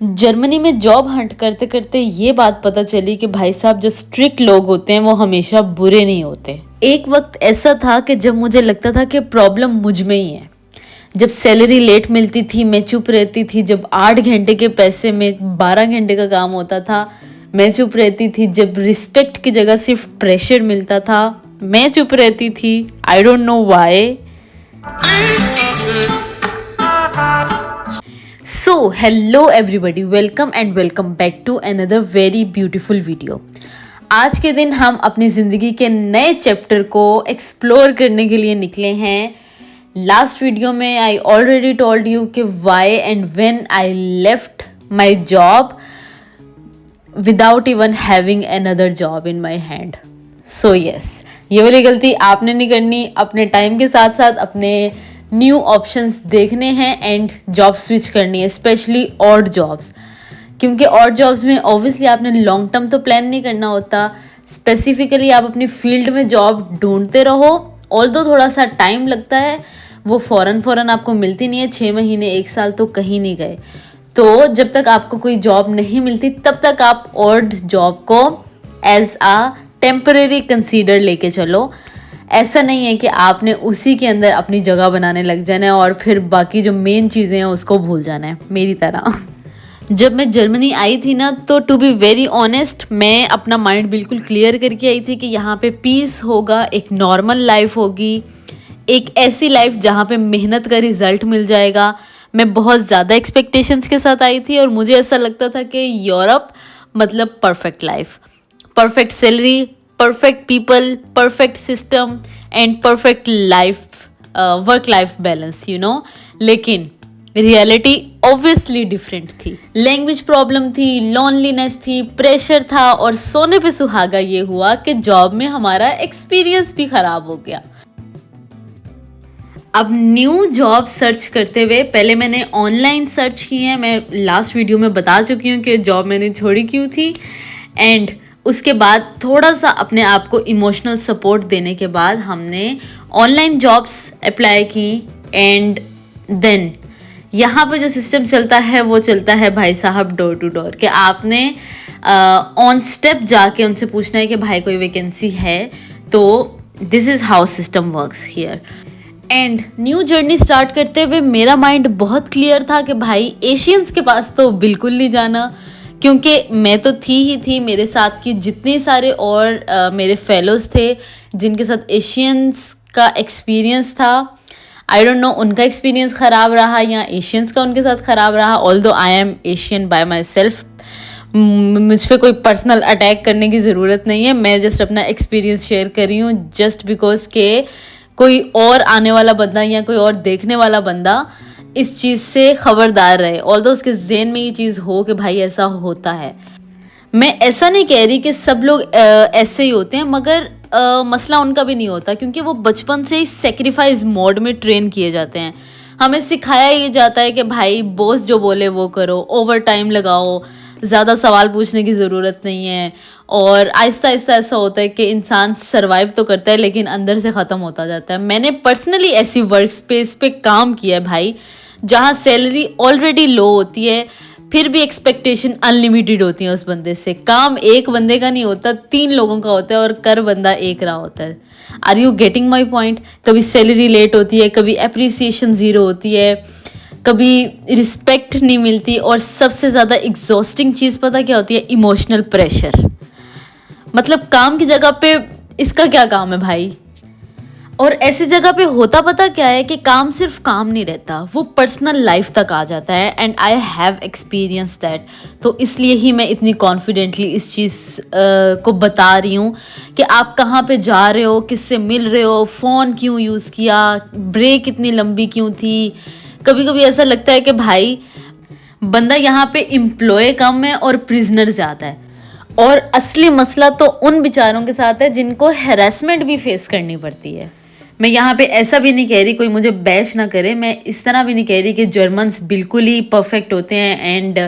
Germany में job Hunt करते करते ये बात पता चली कि भाई साहब जो स्ट्रिक्ट लोग होते हैं वो हमेशा बुरे नहीं होते। एक वक्त ऐसा था कि जब मुझे लगता था कि प्रॉब्लम मुझ में ही है। जब सैलरी लेट मिलती थी मैं चुप रहती थी। जब 8 घंटे के पैसे में 12 घंटे का काम होता था मैं चुप रहती थी। जब रिस्पेक्ट की जगह सिर्फ प्रेशर मिलता था मैं चुप रहती थी। I don't know why. So hello everybody, welcome and welcome back to another very beautiful video. आज के दिन हम अपनी ज़िंदगी के नए चैप्टर को एक्सप्लोर करने के लिए निकले हैं। लास्ट वीडियो में आई ऑलरेडी टोल्ड यू कि why and when I left my job without even having another job in my hand. So yes, ये वाली गलती आपने नहीं करनी। अपने टाइम के साथ साथ अपने न्यू ऑप्शंस देखने हैं एंड जॉब स्विच करनी है, स्पेशली ऑड जॉब्स। क्योंकि ऑड जॉब्स में ऑब्वियसली आपने लॉन्ग टर्म तो प्लान नहीं करना होता। स्पेसिफिकली आप अपनी फील्ड में जॉब ढूंढते रहो। ऑल्दो थोड़ा सा टाइम लगता है, वो फ़ौरन आपको मिलती नहीं है। 6 महीने 1 साल तो कहीं नहीं गए। तो जब तक आपको कोई जॉब नहीं मिलती तब तक आप ऑड जॉब को एज आ टेम्परेरी कंसीडर लेके चलो। ऐसा नहीं है कि आपने उसी के अंदर अपनी जगह बनाने लग जाना है और फिर बाकी जो मेन चीज़ें हैं उसको भूल जाना है, मेरी तरह। जब मैं जर्मनी आई थी ना, तो टू बी वेरी ऑनेस्ट मैं अपना माइंड बिल्कुल क्लियर करके आई थी कि यहाँ पे पीस होगा, एक नॉर्मल लाइफ होगी, एक ऐसी लाइफ जहाँ पे मेहनत का रिजल्ट मिल जाएगा। मैं बहुत ज़्यादा एक्सपेक्टेशंस के साथ आई थी और मुझे ऐसा लगता था कि यूरोप मतलब perfect life, perfect salary, perfect people, perfect system and perfect life, work life balance, you know। लेकिन रियलिटी ऑब्वियसली डिफरेंट थी। लैंग्वेज प्रॉब्लम थी, लोनलीनेस थी, प्रेशर था और सोने पे सुहागा ये हुआ कि जॉब में हमारा एक्सपीरियंस भी खराब हो गया। अब न्यू जॉब सर्च करते हुए पहले मैंने ऑनलाइन सर्च की है। मैं लास्ट वीडियो में बता चुकी हूँ कि जॉब मैंने छोड़ी क्यों थी। एंड उसके बाद थोड़ा सा अपने आप को इमोशनल सपोर्ट देने के बाद हमने ऑनलाइन जॉब्स अप्लाई की। एंड देन यहाँ पे जो सिस्टम चलता है वो चलता है भाई साहब डोर टू डोर, कि आपने ऑन स्टेप जाके उनसे पूछना है कि भाई कोई वैकेंसी है। तो this is how system works here. And new journey start करते हुए मेरा माइंड बहुत क्लियर था कि भाई एशियंस के पास तो बिल्कुल नहीं जाना, क्योंकि मैं तो थी ही थी। मेरे साथ की जितने सारे और मेरे फेलोज थे जिनके साथ एशियंस का एक्सपीरियंस था, आई डोंट नो उनका एक्सपीरियंस ख़राब रहा या एशियंस का उनके साथ ख़राब रहा। Although I am Asian bye my self, मुझ पर कोई पर्सनल अटैक करने की ज़रूरत नहीं है। मैं जस्ट अपना एक्सपीरियंस शेयर कर रही हूँ, जस्ट बिकॉज के कोई और आने वाला बंदा या कोई और देखने वाला बंदा इस चीज़ से ख़बरदार रहे। ऑल्दो उसके ज़हन में ये चीज़ हो कि भाई ऐसा होता है। मैं ऐसा नहीं कह रही कि सब लोग ऐसे ही होते हैं, मगर मसला उनका भी नहीं होता, क्योंकि वो बचपन से ही सेक्रीफाइस मोड में ट्रेन किए जाते हैं। हमें सिखाया ये जाता है कि भाई बॉस जो बोले वो करो, ओवर टाइम लगाओ, ज़्यादा सवाल पूछने की ज़रूरत नहीं है। और आहिस्ता आहिस्ता ऐसा होता है कि इंसान सरवाइव तो करता है लेकिन अंदर से ख़त्म होता जाता है। मैंने पर्सनली ऐसी वर्क स्पेस पे काम किया है भाई, जहाँ सैलरी ऑलरेडी लो होती है फिर भी एक्सपेक्टेशन अनलिमिटेड होती है उस बंदे से। काम एक बंदे का नहीं होता, 3 लोगों का होता है और कर बंदा एक रहा होता है। Are you getting my point? कभी सैलरी लेट होती है, कभी अप्रिसिएशन ज़ीरो होती है, कभी रिस्पेक्ट नहीं मिलती, और सबसे ज़्यादा एग्जॉस्टिंग चीज़ पता क्या होती है? Emotional pressure. मतलब काम की जगह पे इसका क्या काम है भाई? और ऐसी जगह पे होता पता क्या है कि काम सिर्फ काम नहीं रहता, वो पर्सनल लाइफ तक आ जाता है। And I have experience that. तो इसलिए ही मैं इतनी कॉन्फिडेंटली इस चीज़ को बता रही हूँ कि आप कहाँ पे जा रहे हो, किससे मिल रहे हो, फ़ोन क्यों यूज़ किया, ब्रेक इतनी लंबी क्यों थी। कभी कभी ऐसा लगता है कि भाई बंदा यहाँ पे एम्प्लॉय कम है और प्रिजनर ज़्यादा है। और असली मसला तो उन बेचारों के साथ है जिनको हैरेसमेंट भी फेस करनी पड़ती है। मैं यहाँ पे ऐसा भी नहीं कह रही, कोई मुझे बैश ना करे, मैं इस तरह भी नहीं कह रही कि जर्मन्स बिल्कुल ही परफेक्ट होते हैं एंड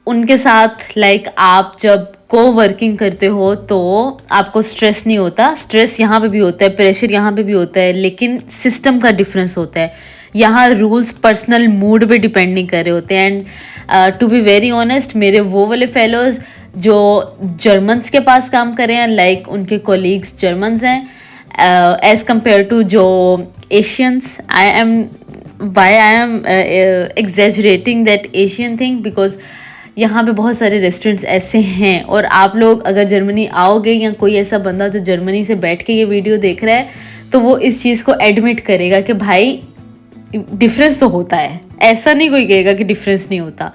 उनके साथ आप जब को वर्किंग करते हो तो आपको स्ट्रेस नहीं होता। स्ट्रेस यहाँ पे भी होता है, प्रेशर यहाँ पे भी होता है, लेकिन सिस्टम का डिफरेंस होता है। यहाँ रूल्स पर्सनल मूड पे डिपेंड नहीं कर रहे होते हैं। And to be very honest, मेरे वो वाले फेलोज़ जो जर्मन्स के पास काम कर रहे हैं, लाइक उनके कोलीग्स जर्मन्स हैं, एज़ कम्पेयर टू जो Asians. I am exaggerating that Asian thing because यहाँ पे बहुत सारे रेस्टोरेंट्स ऐसे हैं. और आप लोग अगर जर्मनी आओगे या कोई ऐसा बंदा जो जर्मनी से बैठ के ये वीडियो देख रहा है, तो वो इस चीज़ को एडमिट करेगा कि भाई डिफरेंस तो होता है. ऐसा नहीं कोई कहेगा कि डिफरेंस नहीं होता.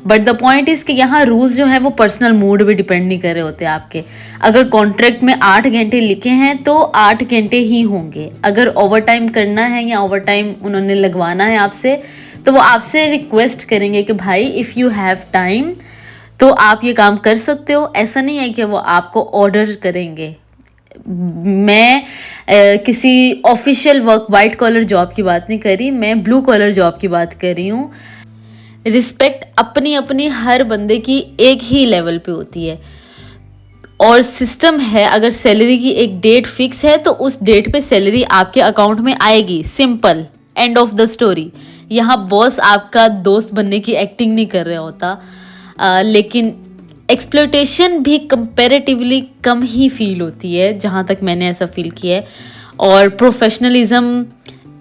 बट द पॉइंट इज़ कि यहाँ रूल्स जो है वो पर्सनल मूड पे डिपेंड नहीं कर रहे होते आपके. अगर कॉन्ट्रैक्ट में 8 घंटे लिखे हैं तो 8 घंटे ही होंगे. अगर ओवर टाइम करना है या ओवर टाइम उन्होंने लगवाना है आपसे, तो वो आपसे रिक्वेस्ट करेंगे कि भाई इफ़ यू हैव टाइम तो आप ये काम कर सकते हो. ऐसा नहीं है कि वो आपको ऑर्डर करेंगे. मैं किसी official work white collar job की बात नहीं कर रही, मैं ब्लू कॉलर जॉब की बात कर रही हूँ. रिस्पेक्ट अपनी अपनी हर बंदे की एक ही लेवल पे होती है. और सिस्टम है, अगर सैलरी की एक डेट फिक्स है तो उस डेट पे सैलरी आपके अकाउंट में आएगी. Simple, end of the story. यहाँ बॉस आपका दोस्त बनने की एक्टिंग नहीं कर रहा होता. लेकिन एक्सप्लॉयटेशन भी कंपैरेटिवली कम ही फील होती है, जहाँ तक मैंने ऐसा फील किया है. और प्रोफेशनलिज्म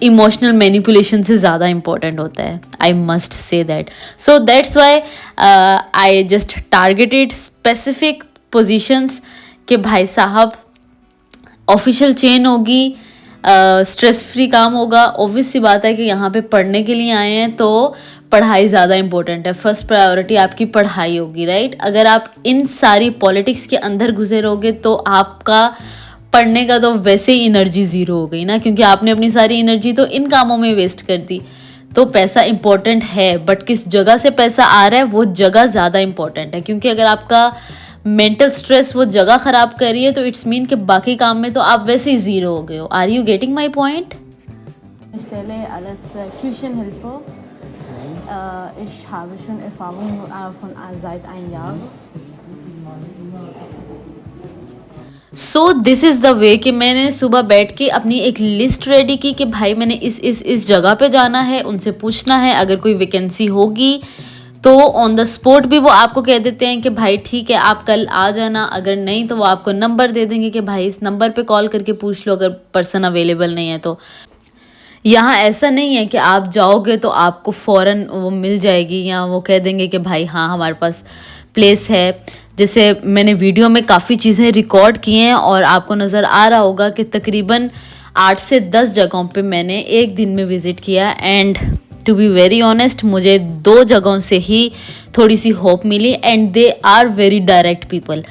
इमोशनल मैनिपुलेशन से ज़्यादा इम्पॉर्टेंट होता है. I must say that. So that's why I just targeted specific positions कि भाई साहब ऑफिशियल चेन होगी, स्ट्रेस फ्री काम होगा. ऑब्वियस सी बात है कि यहाँ पे पढ़ने के लिए आए हैं तो पढ़ाई ज़्यादा इंपॉर्टेंट है. फर्स्ट प्रायोरिटी आपकी पढ़ाई होगी, राइट. अगर आप इन सारी पॉलिटिक्स के अंदर घुसे रहोगे तो आपका पढ़ने का तो वैसे ही एनर्जी ज़ीरो हो गई ना, क्योंकि आपने अपनी सारी एनर्जी तो इन कामों में वेस्ट कर दी. तो पैसा इंपॉर्टेंट है, बट किस जगह से पैसा आ रहा है वो जगह ज़्यादा इंपॉर्टेंट है. क्योंकि अगर आपका मेंटल स्ट्रेस वो जगह ख़राब कर रही है तो इट्स मीन कि बाकी काम में तो आप वैसे ही ज़ीरो हो गए हो. Are you getting my point? Stelle alles Küchenhilfe. Ich habe schon Erfahrung von seit einem Jahr. So this is the way कि मैंने सुबह बैठ के अपनी एक लिस्ट रेडी की कि भाई मैंने इस जगह पे जाना है, उनसे पूछना है. अगर कोई वैकेंसी होगी तो ऑन द स्पॉट भी वो आपको कह देते हैं कि भाई ठीक है आप कल आ जाना. अगर नहीं तो वो आपको नंबर दे देंगे कि भाई इस नंबर पे कॉल करके पूछ लो अगर पर्सन अवेलेबल नहीं है तो. यहाँ ऐसा नहीं है कि आप जाओगे तो आपको फ़ौरन वो मिल जाएगी या वो कह देंगे कि भाई हाँ हमारे पास प्लेस है. जैसे मैंने वीडियो में काफ़ी चीज़ें रिकॉर्ड की हैं और आपको नज़र आ रहा होगा कि तकरीबन 8 से 10 जगहों पे मैंने एक दिन में विज़िट किया. And to be very honest, मुझे 2 जगहों से ही थोड़ी सी होप मिली. And they are very direct people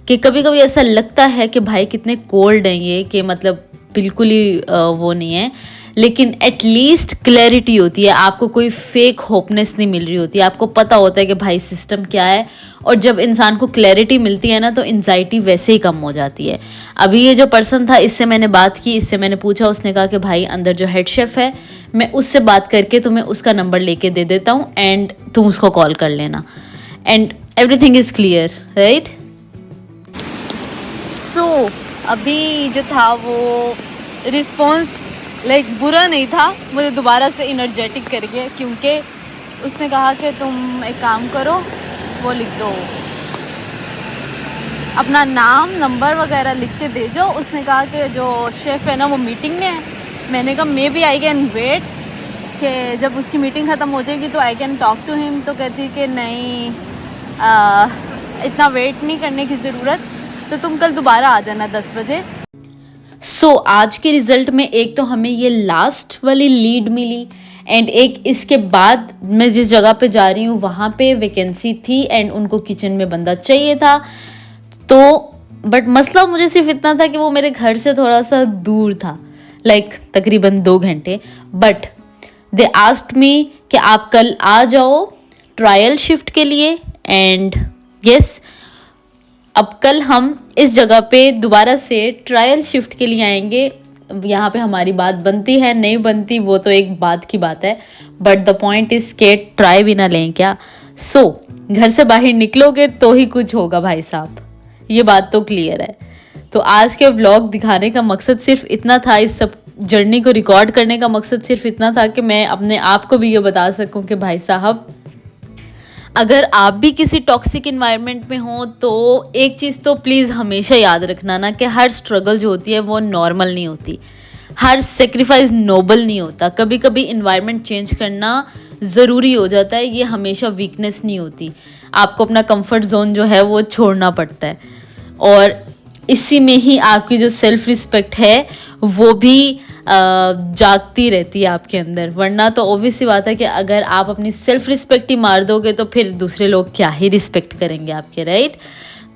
कि कभी कभी ऐसा लगता है कि भाई कितने कोल्ड हैं ये, कि मतलब बिल्कुल ही वो नहीं है. लेकिन एटलीस्ट क्लैरिटी होती है, आपको कोई फेक होपनेस नहीं मिल रही होती है. आपको पता होता है कि भाई सिस्टम क्या है. और जब इंसान को क्लैरिटी मिलती है ना तो एंजाइटी वैसे ही कम हो जाती है. अभी ये जो पर्सन था इससे मैंने बात की, इससे मैंने पूछा, उसने कहा कि भाई अंदर जो हेड शेफ़ है मैं उससे बात करके तुम्हें उसका नंबर लेके दे देता हूँ एंड तुम उसको कॉल कर लेना. And everything is clear, right. So अभी जो था वो रिस्पॉन्स लाइक बुरा नहीं था, मुझे दोबारा से इनर्जेटिक कर गया. क्योंकि उसने कहा कि तुम एक काम करो, वो लिख दो अपना नाम नंबर वगैरह लिख के दे जाओ. उसने कहा कि जो शेफ़ है ना वो मीटिंग में है. मैंने कहा maybe I can wait, कि जब उसकी मीटिंग ख़त्म हो जाएगी तो I can talk to him. तो कहती कि नहीं इतना वेट नहीं करने की ज़रूरत, तो तुम कल दोबारा आ जाना 10 बजे. सो आज के रिज़ल्ट में एक तो हमें ये लास्ट वाली लीड मिली एंड एक इसके बाद मैं जिस जगह पे जा रही हूँ वहाँ पे वैकेंसी थी एंड उनको किचन में बंदा चाहिए था. तो बट मसला मुझे सिर्फ इतना था कि वो मेरे घर से थोड़ा सा दूर था, लाइक तकरीबन 2 घंटे. बट दे आस्क्ड मी कि आप कल आ जाओ ट्रायल शिफ्ट के लिए. एंड यस, अब कल हम इस जगह पे दोबारा से ट्रायल शिफ्ट के लिए आएंगे. यहाँ पे हमारी बात बनती है नहीं बनती वो तो एक बात की बात है, बट द पॉइंट इज़ के ट्राई भी ना लें क्या. सो घर से बाहर निकलोगे तो ही कुछ होगा भाई साहब, ये बात तो क्लियर है. तो आज के व्लॉग दिखाने का मकसद सिर्फ इतना था, इस सब जर्नी को रिकॉर्ड करने का मकसद सिर्फ इतना था कि मैं अपने आप को भी ये बता सकूं कि भाई साहब अगर आप भी किसी टॉक्सिक इन्वायरमेंट में हो तो एक चीज़ तो प्लीज़ हमेशा याद रखना ना कि हर स्ट्रगल जो होती है वो नॉर्मल नहीं होती, हर सेक्रीफाइस नोबल नहीं होता। कभी कभी इन्वायरमेंट चेंज करना ज़रूरी हो जाता है, ये हमेशा वीकनेस नहीं होती। आपको अपना कंफर्ट जोन जो है वो छोड़ना पड़ता है, और इसी में ही आपकी जो सेल्फ रिस्पेक्ट है वो भी जागती रहती है आपके अंदर। वरना तो ऑब्वियस सी बात है कि अगर आप अपनी सेल्फ रिस्पेक्ट ही मार दोगे तो फिर दूसरे लोग क्या ही रिस्पेक्ट करेंगे आपके, राइट।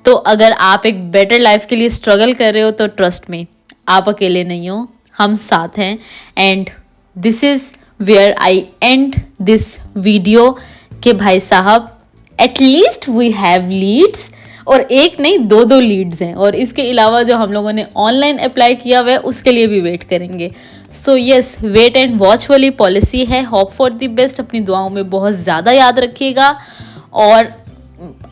तो अगर आप एक बेटर लाइफ के लिए स्ट्रगल कर रहे हो तो ट्रस्ट में आप अकेले नहीं हो, हम साथ हैं। And this is where I end this video कि भाई साहब एटलीस्ट वी हैव लीड्स, और एक नहीं दो दो लीड्स हैं, और इसके अलावा जो हम लोगों ने ऑनलाइन अप्लाई किया हुआ है उसके लिए भी वेट करेंगे। So yes, wait and watch वाली पॉलिसी है। Hope for the best. अपनी दुआओं में बहुत ज़्यादा याद रखिएगा, और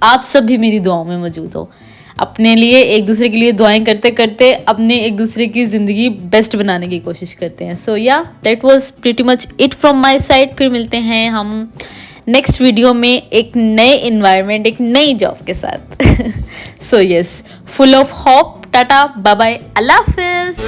आप सब भी मेरी दुआओं में मौजूद हो। अपने लिए एक दूसरे के लिए दुआएं करते करते अपने एक दूसरे की ज़िंदगी बेस्ट बनाने की कोशिश करते हैं। सो या that was pretty much it from my side. फिर मिलते हैं हम नेक्स्ट वीडियो में एक नए इन्वायरमेंट, एक नई जॉब के साथ। So yes, full of hope. Tata, bye bye, अल्लाह हाफिज़।